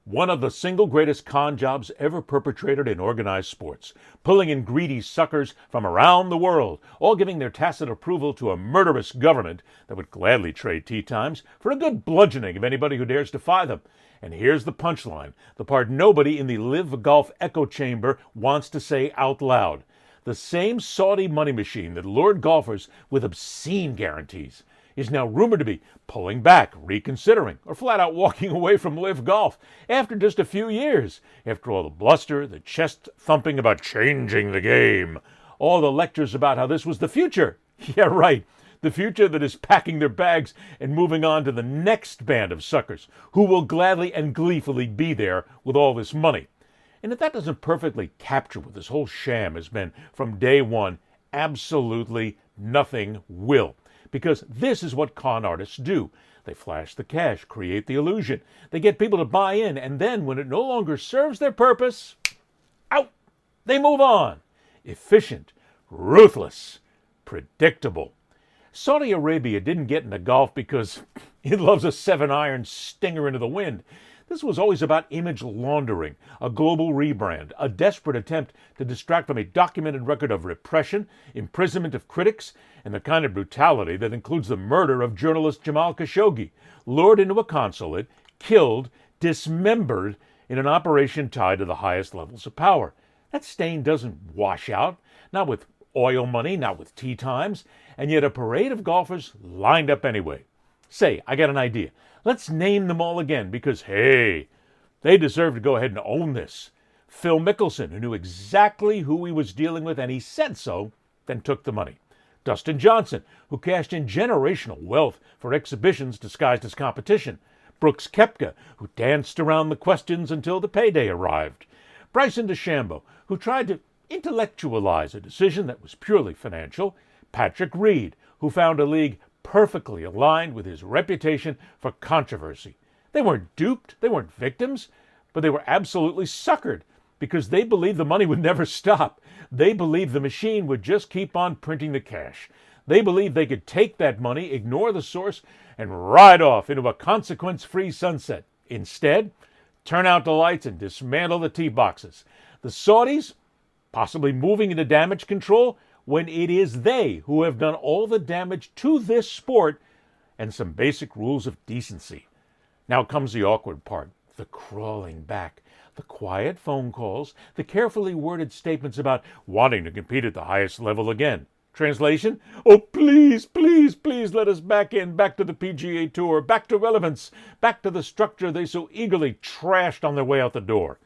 One of the single greatest con jobs ever perpetrated in organized sports, pulling in greedy suckers from around the world, all giving their tacit approval to a murderous government that would gladly trade tee times for a good bludgeoning of anybody who dares defy them. And here's the punchline, the part nobody in the LIV Golf echo chamber wants to say out loud. The same Saudi money machine that lured golfers with obscene guarantees is now rumored to be pulling back, reconsidering, or flat out walking away from LIV Golf after just a few years. After all the bluster, the chest thumping about changing the game, all the lectures about how this was the future. Yeah, right. The future that is packing their bags and moving on to the next band of suckers who will gladly and gleefully be there with all this money. And if that doesn't perfectly capture what this whole sham has been from day one, absolutely nothing will. Because this is what con artists do. They flash the cash, create the illusion. They get people to buy in, and then when it no longer serves their purpose, out! They move on. Efficient, ruthless, predictable. Saudi Arabia didn't get into golf because it loves a 7-iron stinger into the wind. This was always about image laundering, a global rebrand, a desperate attempt to distract from a documented record of repression, imprisonment of critics, and the kind of brutality that includes the murder of journalist Jamal Khashoggi, lured into a consulate, killed, dismembered in an operation tied to the highest levels of power. That stain doesn't wash out, not with oil money, not with tee times, and yet a parade of golfers lined up anyway. Say, I got an idea. Let's name them all again because, hey, they deserve to go ahead and own this. Phil Mickelson, who knew exactly who he was dealing with, and he said so, then took the money. Dustin Johnson, who cashed in generational wealth for exhibitions disguised as competition. Brooks Koepka, who danced around the questions until the payday arrived. Bryson DeChambeau, who tried to intellectualize a decision that was purely financial. Patrick Reed, who found a league perfectly aligned with his reputation for controversy. They weren't duped, they weren't victims, but they were absolutely suckered because they believed the money would never stop. They believed the machine would just keep on printing the cash. They believed they could take that money, ignore the source, and ride off into a consequence-free sunset. Instead, turn out the lights and dismantle the tee boxes. The Saudis, possibly moving into damage control, when it is they who have done all the damage to this sport and some basic rules of decency. Now comes the awkward part, the crawling back, the quiet phone calls, the carefully worded statements about wanting to compete at the highest level again. Translation? Oh, please, please, please let us back in, back to the PGA Tour, back to relevance, back to the structure they so eagerly trashed on their way out the door.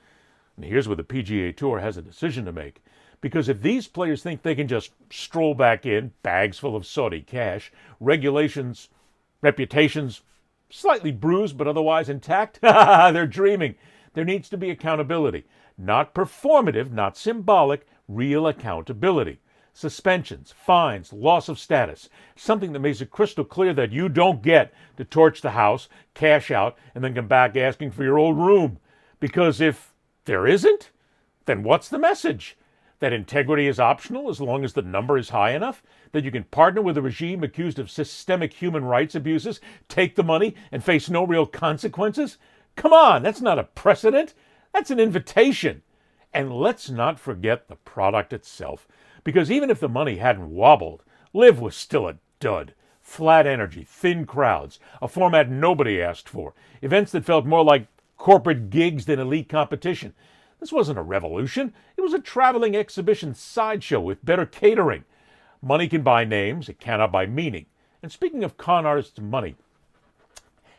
And here's where the PGA Tour has a decision to make. Because if these players think they can just stroll back in, bags full of Saudi cash, regulations, reputations, slightly bruised but otherwise intact, they're dreaming. There needs to be accountability. Not performative, not symbolic, real accountability. Suspensions, fines, loss of status. Something that makes it crystal clear that you don't get to torch the house, cash out, and then come back asking for your old room. Because if there isn't, then what's the message? That integrity is optional as long as the number is high enough? That you can partner with a regime accused of systemic human rights abuses, take the money, and face no real consequences? Come on, that's not a precedent. That's an invitation. And let's not forget the product itself. Because even if the money hadn't wobbled, LIV was still a dud. Flat energy, thin crowds, a format nobody asked for, events that felt more like corporate gigs than elite competition. This wasn't a revolution. It was a traveling exhibition sideshow with better catering. Money can buy names. It cannot buy meaning. And speaking of con artists and money,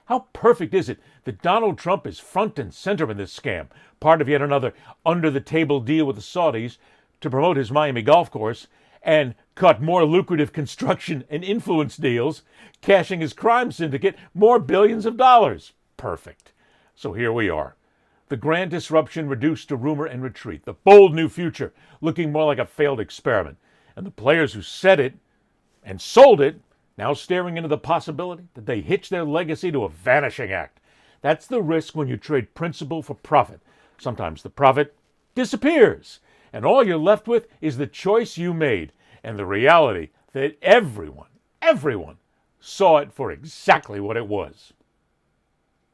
how perfect is it that Donald Trump is front and center in this scam, part of yet another under-the-table deal with the Saudis to promote his Miami golf course and cut more lucrative construction and influence deals, cashing his crime syndicate more billions of dollars. Perfect. So here we are. The grand disruption reduced to rumor and retreat. The bold new future looking more like a failed experiment. And the players who said it and sold it now staring into the possibility that they hitch their legacy to a vanishing act. That's the risk when you trade principle for profit. Sometimes the profit disappears. And all you're left with is the choice you made and the reality that everyone saw it for exactly what it was.